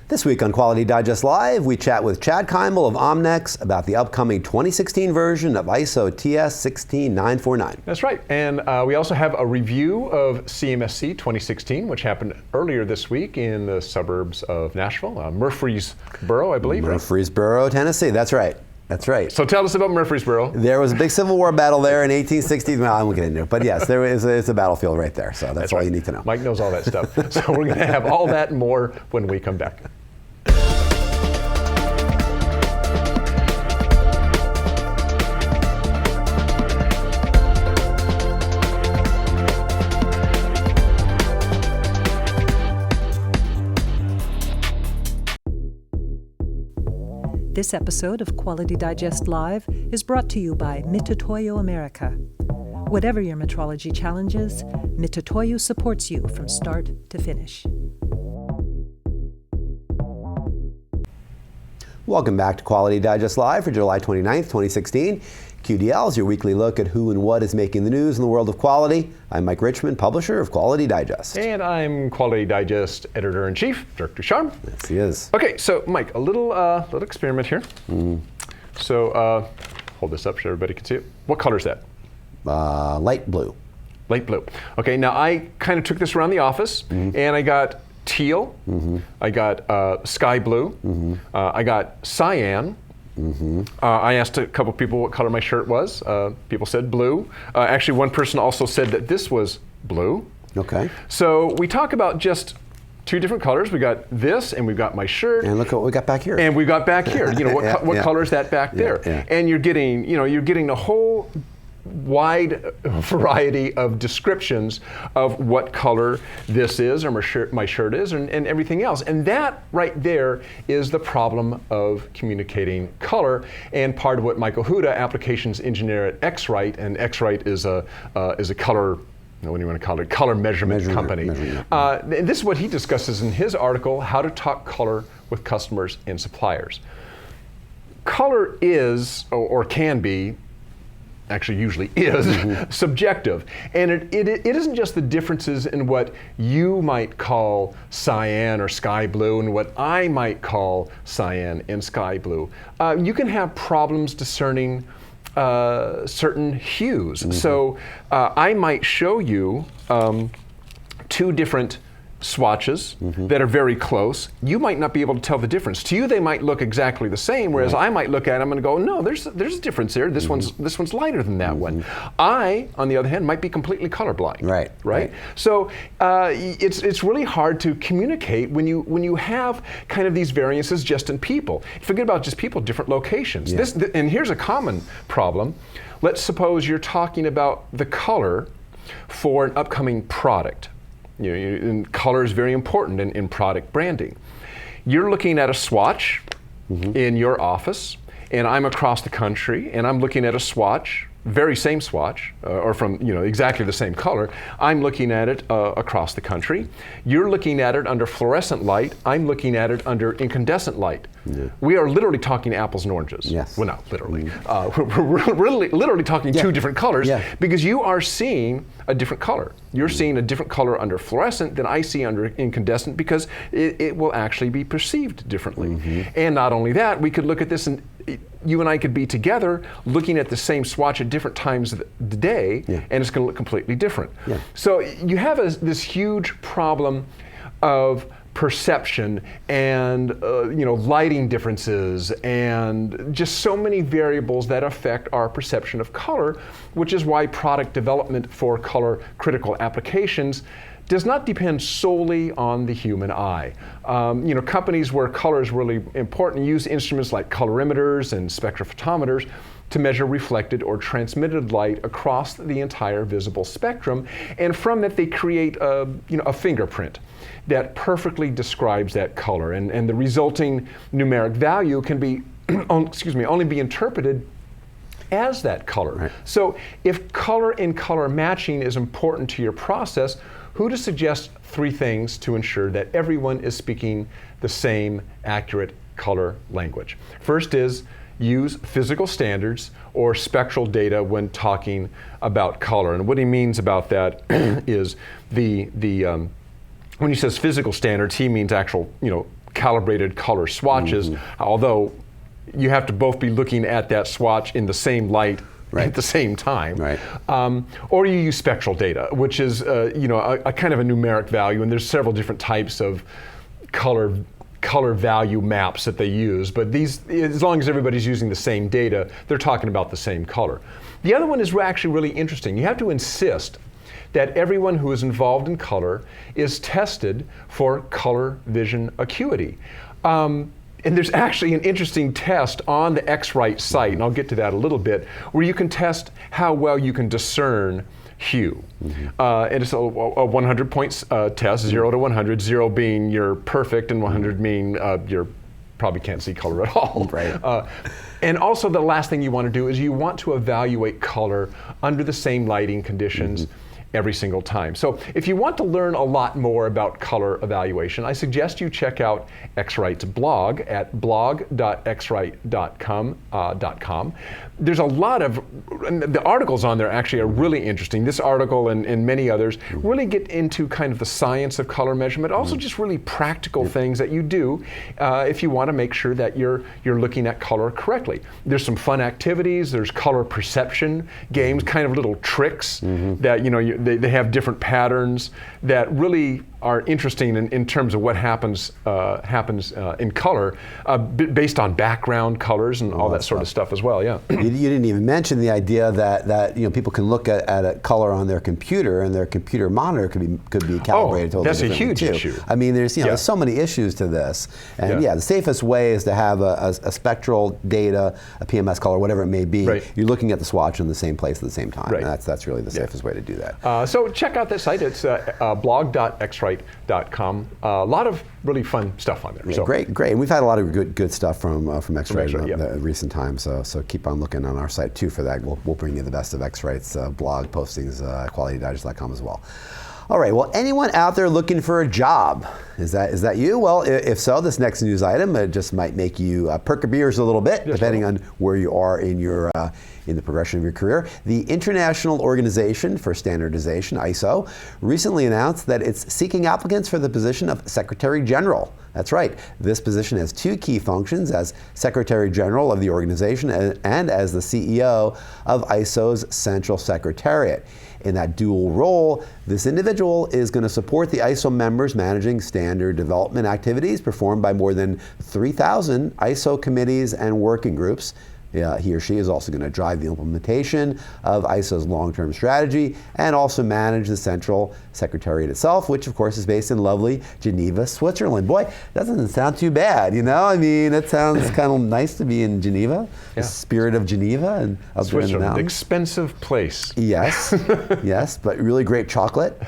This week on Quality Digest Live, we chat with Chad Keimel of Omnex about the upcoming 2016 version of ISO TS 16949. That's right, and we also have a review of CMSC 2016, which happened earlier this week in the suburbs of Nashville, Murfreesboro, I believe. Murfreesboro, Tennessee, that's right. That's right. So tell us about Murfreesboro. There was a big Civil War battle there in 1860. Well, I won't get into it, but yes, it's a battlefield right there. So that's all right. You need to know. Mike knows all that stuff. So we're going to have all that and more when we come back. This episode of Quality Digest Live is brought to you by Mitutoyo America. Whatever your metrology challenges, Mitutoyo supports you from start to finish. Welcome back to Quality Digest Live for July 29th, 2016. QDL is your weekly look at who and what is making the news in the world of quality. I'm Mike Richmond, publisher of Quality Digest. And I'm Quality Digest Editor-in-Chief, Dirk Ducharme. Yes, he is. Okay, so Mike, a little experiment here. So hold this up so everybody can see it. What color is that? Light blue. Light blue. Okay, now I kind of took this around the office and I got teal, I got sky blue, I got cyan. I asked a couple people what color my shirt was. People said blue. Actually, one person also said that this was blue. Okay. So we talk about just two different colors. We got this, and we've got my shirt. And look at what we got back here. And we got back here. You know, what color is that back there? Yeah. And you're getting a whole wide variety of descriptions of what color this is, or my shirt is, and everything else. And that right there is the problem of communicating color, and part of what Michael Huda, applications engineer at X-Rite, and X-Rite is a color, what do you want to call it, color measurement company. And this is what he discusses in his article, How to Talk Color with Customers and Suppliers. Color is, or can be, actually usually is, subjective. And it isn't just the differences in what you might call cyan or sky blue and what I might call cyan and sky blue. You can have problems discerning certain hues. So I might show you two different swatches that are very close. You might not be able to tell the difference. To you, they might look exactly the same, whereas I might look at them and go, no, there's a difference here. This one's lighter than that one. I, on the other hand, might be completely colorblind. Right. So it's really hard to communicate when you have kind of these variances just in people. Forget about just people, different locations. Yeah. And here's a common problem. Let's suppose you're talking about the color for an upcoming product. And color is very important in product branding. You're looking at a swatch in your office, and I'm across the country, and I'm looking at a swatch, very same swatch, or from exactly the same color. I'm looking at it across the country. You're looking at it under fluorescent light. I'm looking at it under incandescent light. Yeah. We are literally talking apples and oranges. Yes. Well, not literally. We're literally talking two different colors because you are seeing a different color. You're seeing a different color under fluorescent than I see under incandescent because it will actually be perceived differently. And not only that, we could look at this and you and I could be together looking at the same swatch at different times of the day, and it's going to look completely different. Yeah. So you have this huge problem of perception and lighting differences and just so many variables that affect our perception of color, which is why product development for color critical applications does not depend solely on the human eye. Companies where color is really important use instruments like colorimeters and spectrophotometers to measure reflected or transmitted light across the entire visible spectrum, and from that they create a fingerprint that perfectly describes that color, and the resulting numeric value can be only be interpreted as that color. Right. So if color and color matching is important to your process, who to suggest three things to ensure that everyone is speaking the same accurate color language. First is use physical standards or spectral data when talking about color. And what he means about that is when he says physical standards, he means actual, calibrated color swatches, although you have to both be looking at that swatch in the same light at the same time. Right. Or you use spectral data, which is a kind of a numeric value, and there's several different types of color value maps that they use, but these, as long as everybody's using the same data, they're talking about the same color. The other one is actually really interesting. You have to insist that everyone who is involved in color is tested for color vision acuity. And there's actually an interesting test on the X-Rite site, and I'll get to that a little bit, where you can test how well you can discern hue. And it's a 100-point test, 0 to 100, 0 being you're perfect and 100 mean you're probably can't see color at all. Right. And also the last thing you want to do is you want to evaluate color under the same lighting conditions every single time. So if you want to learn a lot more about color evaluation, I suggest you check out X-Rite's blog at blog.xrite.com. There's a lot of, the articles on there actually are really interesting. This article and many others really get into kind of the science of color measurement, also just really practical things that you do if you want to make sure that you're looking at color correctly. There's some fun activities, there's color perception games, kind of little tricks that they have different patterns that really are interesting in terms of what happens in color based on background colors and all that sort of stuff as well. Yeah. You didn't even mention the idea that people can look at a color on their computer, and their computer monitor could be calibrated totally that's a differently huge too. issue. I mean, there's so many issues to this, and the safest way is to have a spectral data, a PMS color, whatever it may be. Right. You're looking at the swatch in the same place at the same time. Right. And that's really the safest way to do that. So check out that site. It's blog.xrite.com. A lot of really fun stuff on there. Yeah, so. Great. And we've had a lot of good stuff from X-Rite in X-Rite, recent times. So keep on looking on our site too for that. We'll bring you the best of X-Rite's blog postings, qualitydigest.com as well. All right. Well, anyone out there looking for a job? Is that you? Well, if so, this next news item just might make you perk your ears a little bit, depending on where you are in your in the progression of your career. The International Organization for Standardization, ISO, recently announced that it's seeking applicants for the position of Secretary General. That's right. This position has two key functions: as Secretary General of the organization and as the CEO of ISO's Central Secretariat. In that dual role, this individual is going to support the ISO members managing standard development activities performed by more than 3,000 ISO committees and working groups. He or she is also going to drive the implementation of ISO's long-term strategy and also manage the Central Secretariat itself, which of course is based in lovely Geneva, Switzerland. Boy, that doesn't sound too bad, I mean, it sounds kind of nice to be in Geneva, the spirit of Geneva and up Switzerland, there in the an expensive place. Yes, yes, but really great chocolate,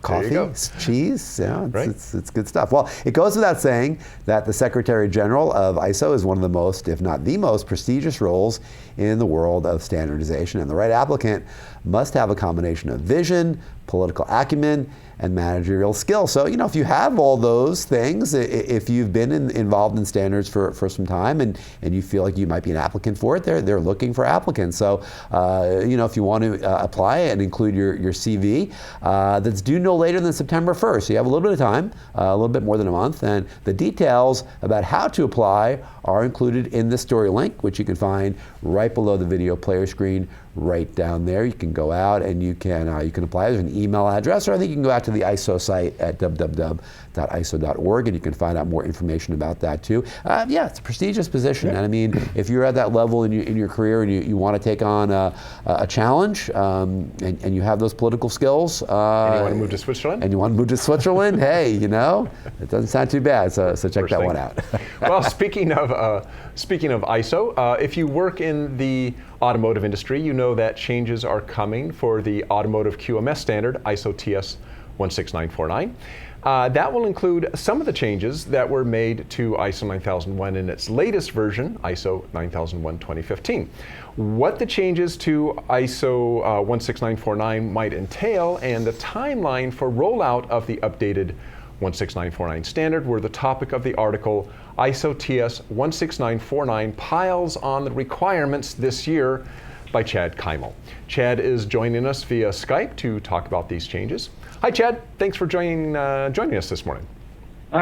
coffee, cheese, it's good stuff. Well, it goes without saying that the Secretary General of ISO is one of the most, if not the most, prestigious roles in the world of standardization, and the right applicant must have a combination of vision, political acumen, and managerial skill. So, if you have all those things, if you've been involved in standards for some time and you feel like you might be an applicant for it, they're looking for applicants. So, if you want to apply and include your CV, that's due no later than September 1st. So you have a little bit of time, a little bit more than a month, and the details about how to apply are included in the story link, which you can find right below the video player screen, right down there. You can go out and you can apply. There's an email address, or I think you can go out to the ISO site at www.iso.org and you can find out more information about that too. It's a prestigious position, and I mean, if you're at that level in your career and you want to take on a challenge and you have those political skills, and you want to move to Switzerland, hey, it doesn't sound too bad. So check that one out. Well, speaking of ISO, if you work in the automotive industry, you know that changes are coming for the automotive QMS standard, ISO TS 16949. That will include some of the changes that were made to ISO 9001 in its latest version, ISO 9001 2015. What the changes to ISO 16949 might entail and the timeline for rollout of the updated 16949 standard were the topic of the article ISO TS 16949 Piles on the Requirements This Year by Chad Keimel. Chad is joining us via Skype to talk about these changes. Hi, Chad. Thanks for joining us this morning.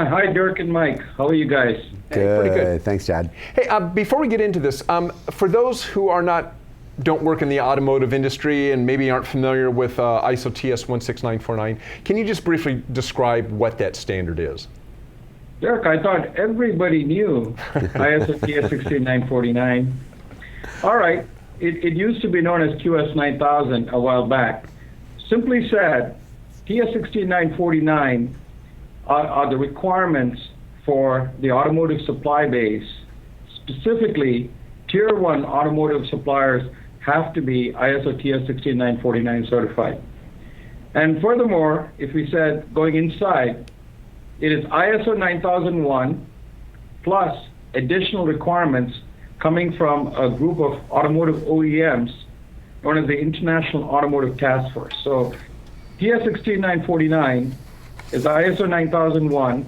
Hi, Dirk and Mike. How are you guys? Good. Pretty good. Thanks, Chad. Hey, before we get into this, for those who don't work in the automotive industry and maybe aren't familiar with ISO TS 16949, can you just briefly describe what that standard is? Dirk, I thought everybody knew ISO TS 16949. All right, it used to be known as QS 9000 a while back. Simply said, TS 16949 are the requirements for the automotive supply base. Specifically, Tier 1 automotive suppliers have to be ISO TS 16949 certified. And furthermore, if we said going inside, it is ISO 9001 plus additional requirements coming from a group of automotive OEMs known as the International Automotive Task Force. So TS 16949 is ISO 9001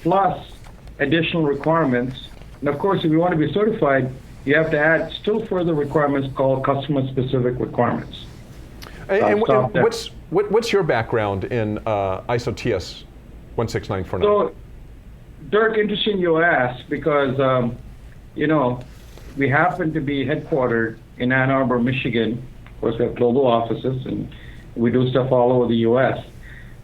plus additional requirements. And of course, if you want to be certified, you have to add still further requirements called customer-specific requirements. And what's your background in ISO TS 16949? So, Dirk, interesting you ask, because we happen to be headquartered in Ann Arbor, Michigan. Of course, we have global offices, and we do stuff all over the U.S.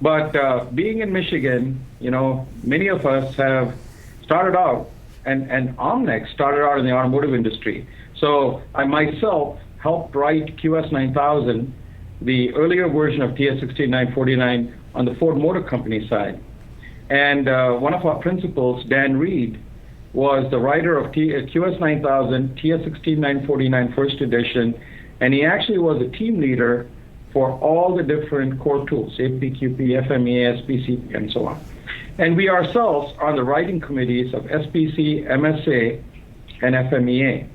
But being in Michigan, many of us have started out, and Omnex started out in the automotive industry. So I myself helped write QS 9000, the earlier version of TS 16949 on the Ford Motor Company side. And one of our principals, Dan Reed, was the writer of QS 9000, TS 16949 first edition, and he actually was a team leader for all the different core tools, APQP, FMEA, SPC, and so on. And we ourselves are on the writing committees of SPC, MSA, and FMEA.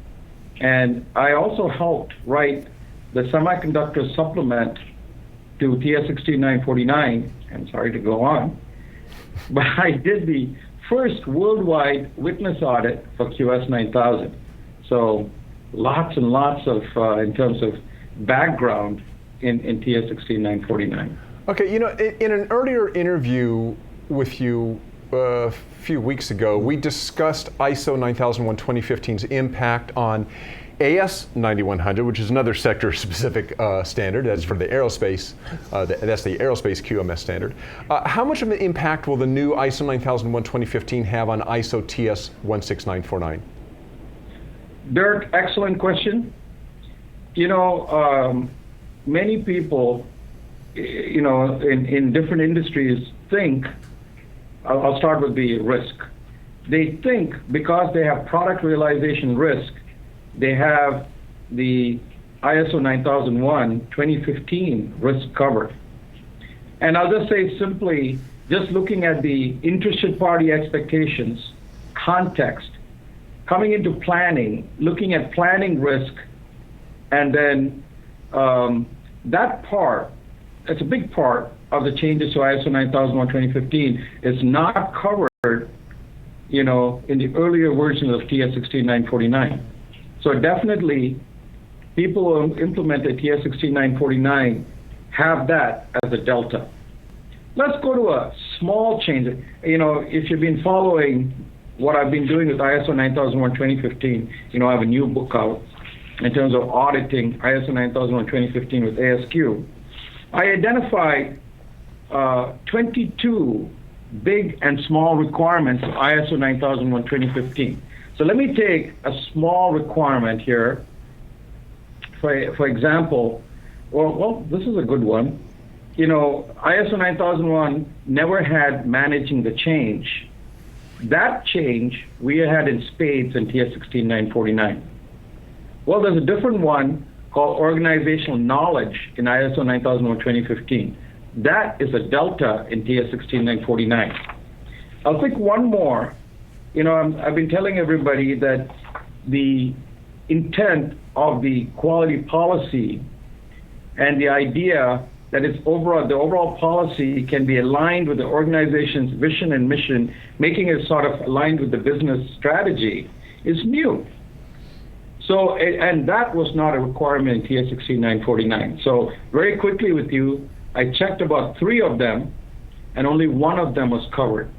And I also helped write the semiconductor supplement to TS 16949. I'm sorry to go on, but I did the first worldwide witness audit for QS 9000. So lots and lots of, in terms of background in TS 16949. Okay, in an earlier interview with you a few weeks ago, we discussed ISO 9001 2015's impact on AS 9100, which is another sector-specific standard. That's for the aerospace. That's the aerospace QMS standard. How much of an impact will the new ISO 9001 2015 have on ISO TS 16949? Dirk, excellent question. Many people, in different industries think, I'll start with the risk. They think because they have product realization risk, they have the ISO 9001 2015 risk covered. And I'll just say simply, just looking at the interested party expectations, context, coming into planning, looking at planning risk, and then that part, it's a big part of the changes to ISO 9001 2015 is not covered, in the earlier version of TS 16949. So definitely, people who implemented TS 16949 have that as a delta. Let's go to a small change. If you've been following what I've been doing with ISO 9001 2015, I have a new book out in terms of auditing ISO 9001 2015 with ASQ. I identified 22 big and small requirements of ISO 9001 2015. So let me take a small requirement here. For example, this is a good one. ISO 9001 never had managing the change. That change we had in spades in TS 16949. Well, there's a different one called organizational knowledge in ISO 9001 2015. That is a delta in TS 16949. I'll pick one more. I've been telling everybody that the intent of the quality policy and the idea that the overall policy can be aligned with the organization's vision and mission, making it sort of aligned with the business strategy, is new. So, and that was not a requirement in TS 16949. So very quickly with you, I checked about 3 of them, and only one of them was covered.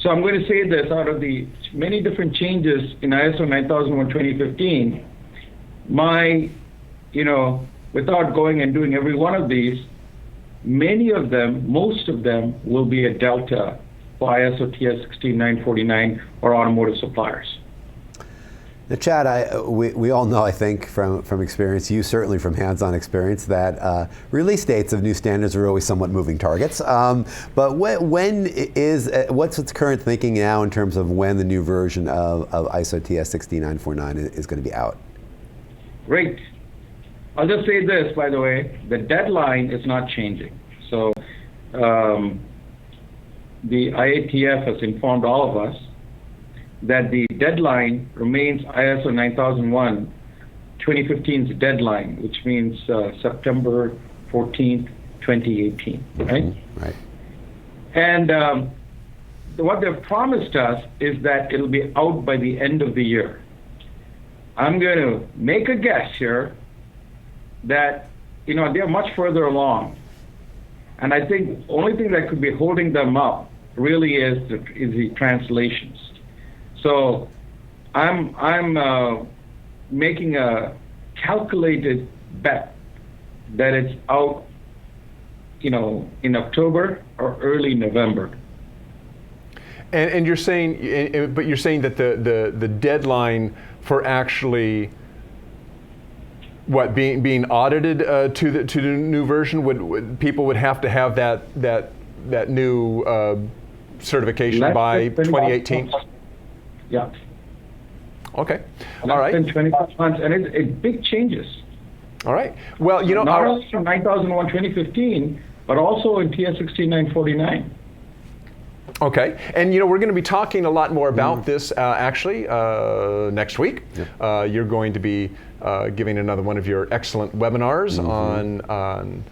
So I'm going to say this, out of the many different changes in ISO 9001 2015, without going and doing every one of these, most of them will be a delta for ISO TS 16949 or automotive suppliers. Now, Chad, we all know, I think, from experience, you certainly from hands-on experience, that release dates of new standards are always somewhat moving targets. But what's its current thinking now in terms of when the new version of ISO TS 16949 is going to be out? Great. I'll just say this, by the way, the deadline is not changing. So the IATF has informed all of us that the deadline remains ISO 9001 2015's deadline, which means September 14th, 2018, right? Right. And what they've promised us is that it'll be out by the end of the year. I'm going to make a guess here that, they're much further along. And I think the only thing that could be holding them up really is the translations. So I'm making a calculated bet that it's out, in October or early November. And you're saying, that the deadline for actually being audited to the new version people would have to have that new certification by 2018. Yeah. Okay. All right. Less than 25 months, and it's big changes. All right. Well, not only from 9001 2015, but also in TS 16949. Okay, and we're going to be talking a lot more about this actually next week. Yep. You're going to be giving another one of your excellent webinars on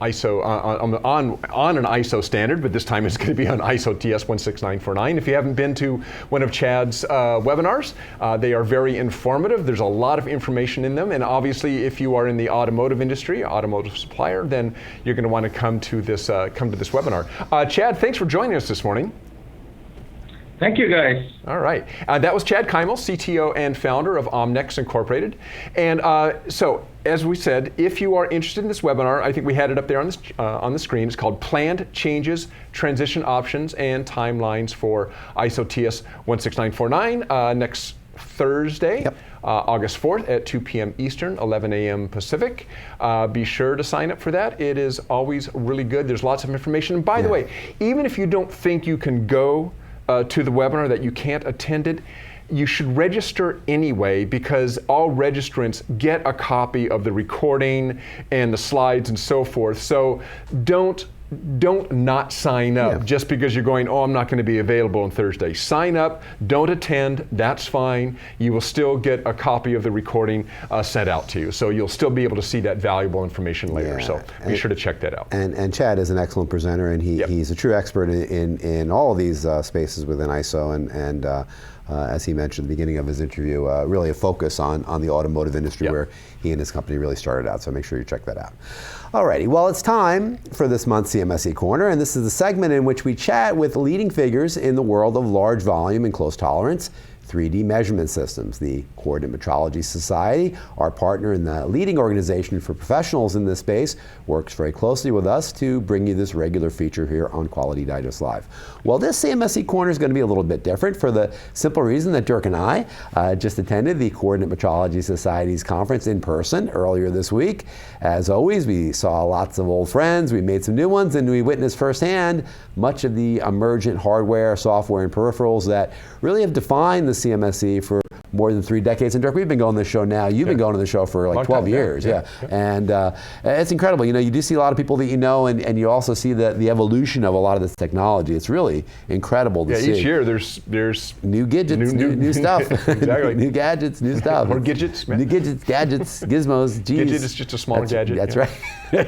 ISO on an ISO standard, but this time it's going to be on ISO TS 16949. If you haven't been to one of Chad's webinars, they are very informative. There's a lot of information in them, and obviously, if you are in the automotive industry, automotive supplier, then you're going to want to come to this webinar. Chad, thanks for joining us this morning. Thank you, guys. All right. That was Chad Keimel, CTO and founder of Omnex Incorporated. And so, as we said, if you are interested in this webinar, I think we had it up there on the screen. It's called Planned Changes, Transition Options, and Timelines for ISO TS 16949 next Thursday. Yep. August 4th at 2 p.m. Eastern, 11 a.m. Pacific. Be sure to sign up for that. It is always really good. There's lots of information. And by the way, even if you don't think you can go to the webinar, that you can't attend it, you should register anyway, because all registrants get a copy of the recording and the slides and so forth. So don't not sign up just because you're going, I'm not going to be available on Thursday. Sign up, don't attend, that's fine. You will still get a copy of the recording sent out to you. So you'll still be able to see that valuable information later. So be sure to check that out. And Chad is an excellent presenter, and he's a true expert in all of these spaces within ISO, and as he mentioned at the beginning of his interview, really a focus on the automotive industry where he and his company really started out. So make sure you check that out. Alrighty, well, it's time for this month's CMSC Corner, and this is the segment in which we chat with leading figures in the world of large volume and close tolerance 3D measurement systems. The Coordinate Metrology Society, our partner and the leading organization for professionals in this space, works very closely with us to bring you this regular feature here on Quality Digest Live. Well, this CMSC Corner is going to be a little bit different for the simple reason that Dirk and I just attended the Coordinate Metrology Society's conference in person earlier this week. As always, we saw lots of old friends, we made some new ones, and we witnessed firsthand much of the emergent hardware, software, and peripherals that really have defined the CMSC for more than 3 decades. And Dirk, we've been going to this show now. You've been going to the show for like 12 years. And it's incredible. You do see a lot of people that you know, and you also see the evolution of a lot of this technology. It's really incredible to see. Each year there's new gadgets, new stuff. Exactly. New gadgets, new stuff. More gadgets. New gadgets, gadgets, gizmos. Geez. Gadget is just a smaller gadget. That's right.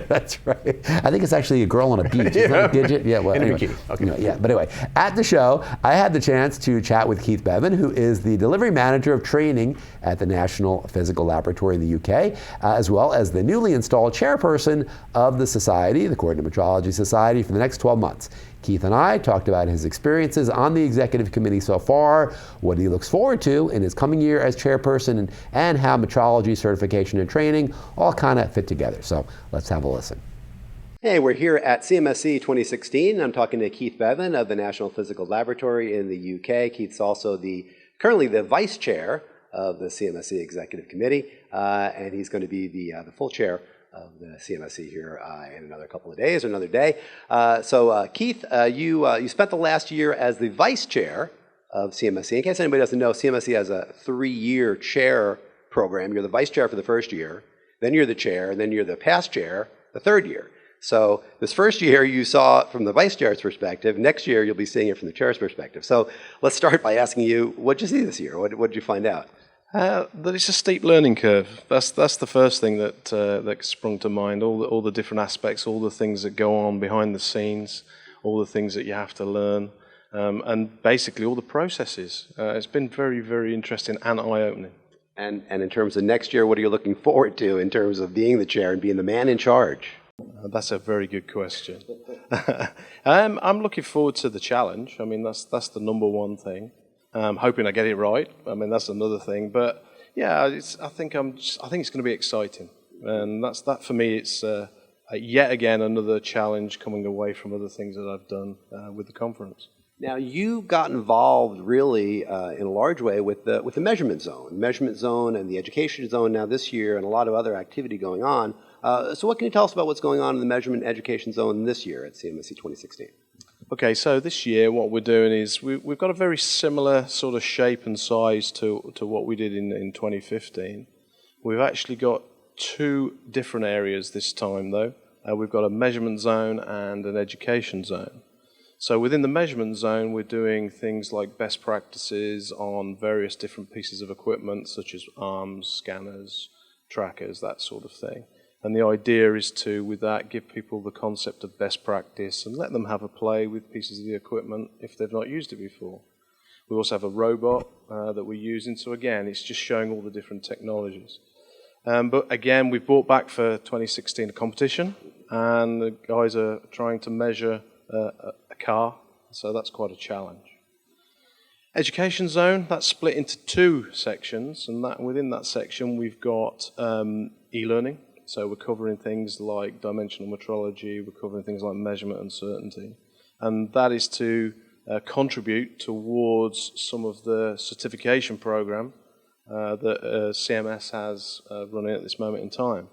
That's right. I think it's actually a girl on a beach. Isn't that a gadget? Yeah. Well, anyway. In a bikini. Okay. But anyway, at the show, I had the chance to chat with Keith Bevan, who is the delivery manager of Training at the National Physical Laboratory in the UK, as well as the newly installed chairperson of the Society, the Coordinated Metrology Society, for the next 12 months. Keith and I talked about his experiences on the executive committee so far, what he looks forward to in his coming year as chairperson, and how metrology certification and training all kind of fit together. So let's have a listen. Hey, we're here at CMSC 2016. I'm talking to Keith Bevan of the National Physical Laboratory in the UK. Keith's also currently the vice chair of the CMSC Executive Committee, and he's going to be the full chair of the CMSC here in another couple of days or another day. Keith, you spent the last year as the vice chair of CMSC. In case anybody doesn't know, CMSC has a 3-year chair program. You're the vice chair for the first year, then you're the chair, and then you're the past chair the third year. So this first year you saw it from the vice chair's perspective. Next year you'll be seeing it from the chair's perspective. So let's start by asking you, what did you see this year? What did you find out? That it's a steep learning curve. That's the first thing that sprung to mind. All the different aspects, all the things that go on behind the scenes, all the things that you have to learn, and basically all the processes. It's been very, very interesting and eye-opening. And in terms of next year, what are you looking forward to in terms of being the chair and being the man in charge? That's a very good question. I'm looking forward to the challenge. I mean, that's the number one thing. I'm hoping I get it right. I mean, that's another thing. But yeah, I think it's going to be exciting, and that for me. It's yet again another challenge coming away from other things that I've done with the conference. Now, you got involved really in a large way with the measurement zone and the education zone now this year, and a lot of other activity going on. So what can you tell us about what's going on in the measurement and education zone this year at CMSC 2016? Okay, so this year what we're doing is we've got a very similar sort of shape and size to what we did in 2015. We've actually got 2 different areas this time though. We've got a measurement zone and an education zone. So within the measurement zone, we're doing things like best practices on various different pieces of equipment, such as arms, scanners, trackers, that sort of thing. And the idea is to, with that, give people the concept of best practice and let them have a play with pieces of the equipment if they've not used it before. We also have a robot that we're using, so again, it's just showing all the different technologies. But again, we've brought back for 2016 a competition, and the guys are trying to measure a car, so that's quite a challenge. Education zone, that's split into 2 sections, and within that section we've got e-learning. So we're covering things like dimensional metrology, we're covering things like measurement uncertainty, and that is to contribute towards some of the certification program that CMS has running at this moment in time.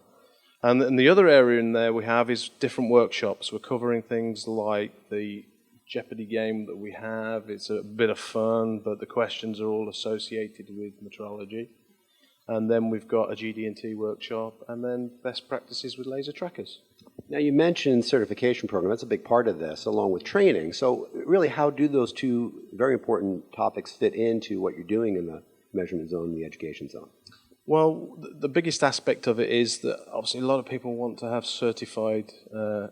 And the other area in there we have is different workshops. We're covering things like the Jeopardy game that we have. It's a bit of fun, but the questions are all associated with metrology. And then we've got a GD&T workshop, and then best practices with laser trackers. Now, you mentioned certification program. That's a big part of this, along with training. So really, how do those 2 very important topics fit into what you're doing in the measurement zone and the education zone? Well, the biggest aspect of it is that obviously a lot of people want to have certified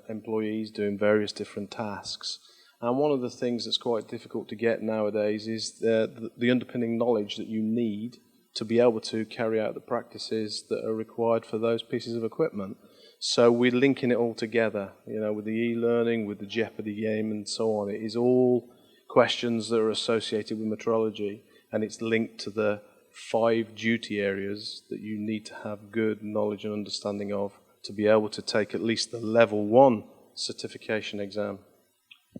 employees doing various different tasks. And one of the things that's quite difficult to get nowadays is the underpinning knowledge that you need to be able to carry out the practices that are required for those pieces of equipment. So we're linking it all together, with the e-learning, with the Jeopardy game and so on. It is all questions that are associated with metrology, and it's linked to the 5 duty areas that you need to have good knowledge and understanding of to be able to take at least the level 1 certification exam.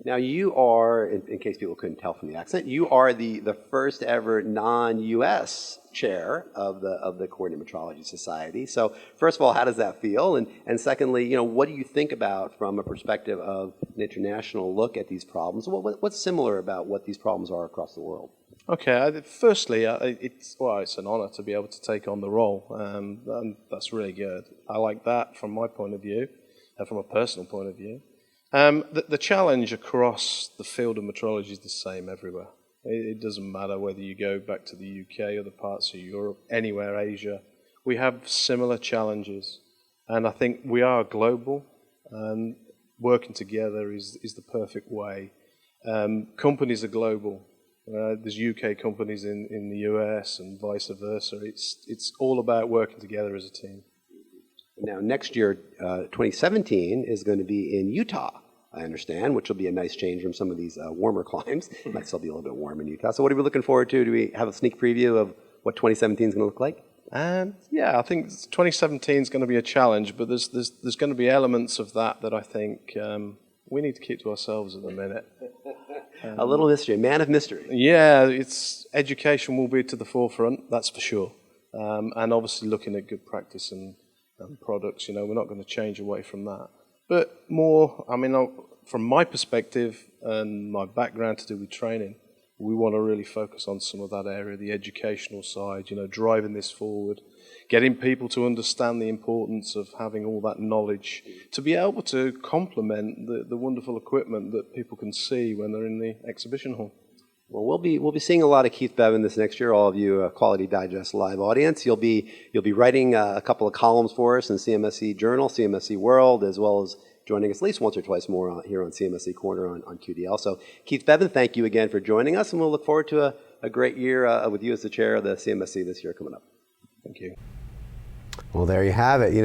Now, you are, in case people couldn't tell from the accent, you are the first ever non-U.S. chair of the Coordinated Metrology Society. So, first of all, how does that feel? And secondly, what do you think about from a perspective of an international look at these problems? What's similar about what these problems are across the world? Okay, firstly, it's an honour to be able to take on the role, and that's really good. I like that from my point of view, from a personal point of view. The challenge across the field of metrology is the same everywhere. It doesn't matter whether you go back to the UK, other parts of Europe, anywhere, Asia. We have similar challenges, and I think we are global, and working together is the perfect way. Companies are global. There's UK companies in the US and vice versa. It's all about working together as a team. Now, next year, 2017, is going to be in Utah, I understand, which will be a nice change from some of these warmer climes. It might still be a little bit warm in Utah. So what are we looking forward to? Do we have a sneak preview of what 2017 is going to look like? Yeah, I think 2017 is going to be a challenge, but there's going to be elements of that I think we need to keep to ourselves at the minute. A little mystery, man of mystery. Yeah, it's education will be to the forefront, that's for sure. And obviously looking at good practice and products, we're not going to change away from that. But more, from my perspective and my background to do with training, we want to really focus on some of that area, the educational side, driving this forward, getting people to understand the importance of having all that knowledge to be able to complement the wonderful equipment that people can see when they're in the exhibition hall. Well, we'll be seeing a lot of Keith Bevan this next year. All of you, Quality Digest Live audience, you'll be writing a couple of columns for us in CMSC Journal, CMSC World, as well as joining us at least once or twice more here on CMSC Corner on QDL. So, Keith Bevan, thank you again for joining us, and we'll look forward to a great year with you as the chair of the CMSC this year coming up. Thank you. Well, there you have it.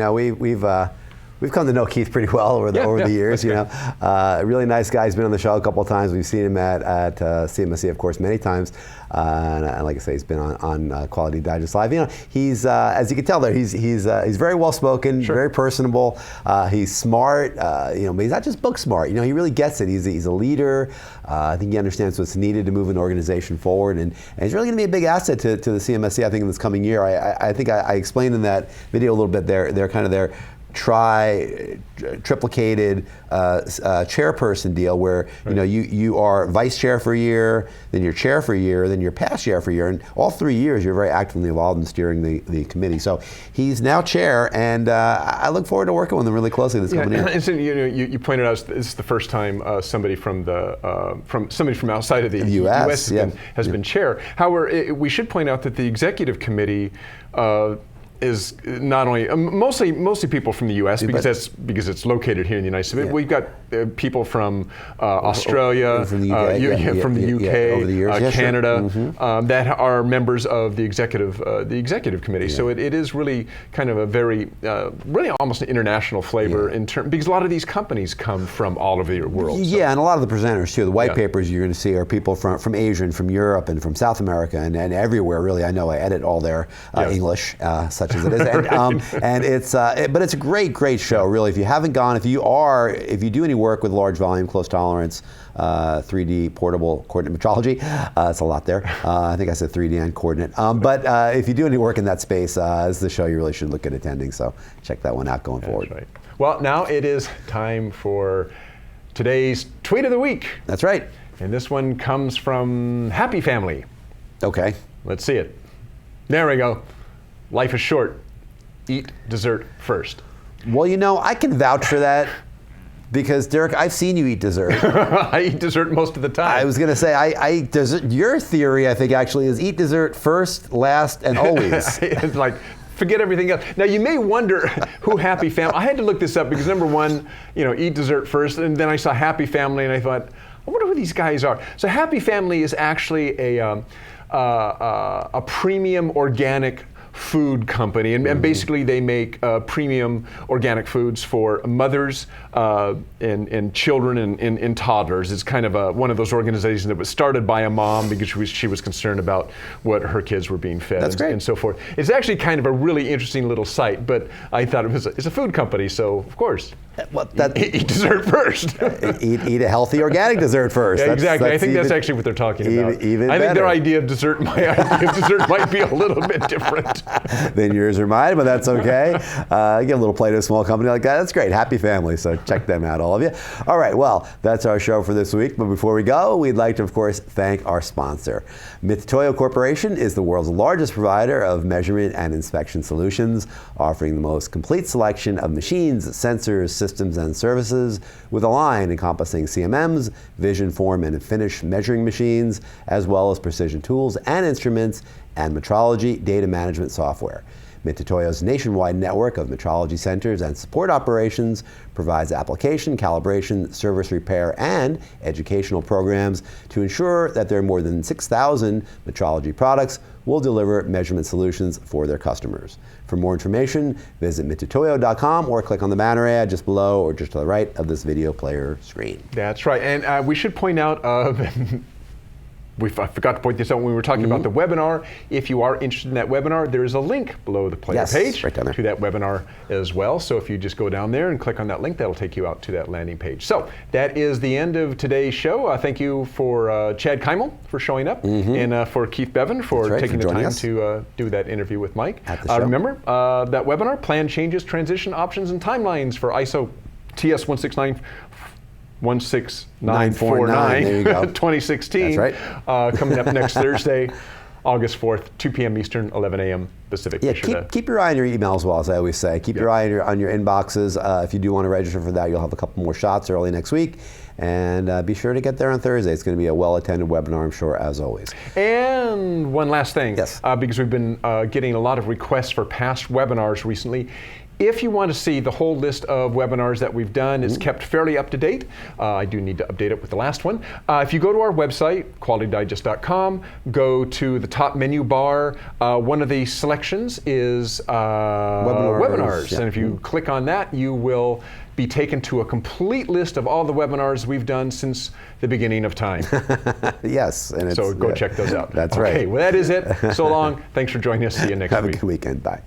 We've come to know Keith pretty well over the years. A really nice guy. He's been on the show a couple of times. We've seen him at CMSC, of course, many times. And like I say, he's been on Quality Digest Live. He's as you can tell there, he's very well spoken, very personable. He's smart. But he's not just book smart. He really gets it. He's a leader. I think he understands what's needed to move an organization forward, and he's really going to be a big asset to the CMSC. I think in this coming year. I think I explained in that video a little bit. They're kind of their triplicated chairperson deal where you are vice chair for a year, then you're chair for a year, then you're past chair for a year, and all 3 years you're very actively involved in steering the committee. So he's now chair, and I look forward to working with him really closely this coming year. And so, you pointed out this is the first time somebody from outside of the U.S. has been chair. However, we should point out that the executive committee is not only mostly people from the U.S. because it's located here in the United States. We've got people from Australia, from the UK, over the years. Canada, that are members of the executive committee. So it is really kind of a very really almost an international flavor because a lot of these companies come from all over the world. Yeah, and a lot of the presenters too. The white papers you're going to see are people from Asia and from Europe and from South America and everywhere. Really, I know I edit all their English. Such as it is, and it's but it's a great show. Really, if you haven't gone, if you do any work with large volume, close tolerance, 3D portable coordinate metrology, it's a lot there. I think I said 3D and coordinate. But if you do any work in that space, it's the show you really should look at attending. So check that one out going forward. Right. Well, now it is time for today's tweet of the week. That's right. And this one comes from Happy Family. Okay. Let's see it. There we go. Life is short. Eat dessert first. Well, I can vouch for that because, Derek, I've seen you eat dessert. I eat dessert most of the time. I was going to say, I eat dessert. Your theory, I think, actually, is eat dessert first, last, and always. It's like, forget everything else. Now, you may wonder who Happy Family. I had to look this up because, number one, eat dessert first, and then I saw Happy Family, and I thought, I wonder who these guys are. So Happy Family is actually a premium organic food company, and basically they make premium organic foods for mothers and children and toddlers. It's kind of one of those organizations that was started by a mom because she was concerned about what her kids were being fed. That's great. And so forth. It's actually kind of a really interesting little site, but I thought it's a food company, so of course. Well, eat dessert first. eat a healthy organic dessert first. Yeah, exactly. I think that's actually what they're talking about. Even I think better. their idea of dessert, my idea of dessert might be a little bit different than yours or mine, but that's okay. Get a little play to a small company like that. That's great. Happy Family. So check them out, all of you. All right. Well, that's our show for this week. But before we go, we'd like to, of course, thank our sponsor. Mitutoyo Corporation is the world's largest provider of measurement and inspection solutions, offering the most complete selection of machines, sensors, systems, and services with a line encompassing CMMs, vision, form, and finish measuring machines, as well as precision tools and instruments and metrology data management software. Mitutoyo's nationwide network of metrology centers and support operations provides application, calibration, service repair, and educational programs to ensure that their more than 6,000 metrology products will deliver measurement solutions for their customers. For more information, visit mitutoyo.com or click on the banner ad just below or just to the right of this video player screen. That's right, and we should point out, I forgot to point this out when we were talking about the webinar. If you are interested in that webinar, there is a link below the player page right down there, to that webinar as well. So if you just go down there and click on that link, that'll take you out to that landing page. So that is the end of today's show. Thank you for Chad Keimel for showing up, and for Keith Bevan for taking the time to do that interview with Mike. At the show. Remember, that webinar, Plan Changes, Transition Options, and Timelines for ISO TS 16949 there you go. 2016. That's right. Coming up next Thursday, August 4th, 2 p.m. Eastern, 11 a.m. Pacific. Yeah, keep your eye on your email as well, as I always say. Keep your eye on your inboxes. If you do want to register for that, you'll have a couple more shots early next week. And be sure to get there on Thursday. It's going to be a well-attended webinar, I'm sure, as always. And one last thing, yes. Because we've been getting a lot of requests for past webinars recently. If you want to see the whole list of webinars that we've done, it's kept fairly up to date. I do need to update it with the last one. If you go to our website, qualitydigest.com, go to the top menu bar. One of the selections is webinars. Yeah. And if you click on that, you will be taken to a complete list of all the webinars we've done since the beginning of time. Yes. And so go check those out. That's right. Okay, well that is it. So long. Thanks for joining us. See you next week. Have a good weekend. Bye.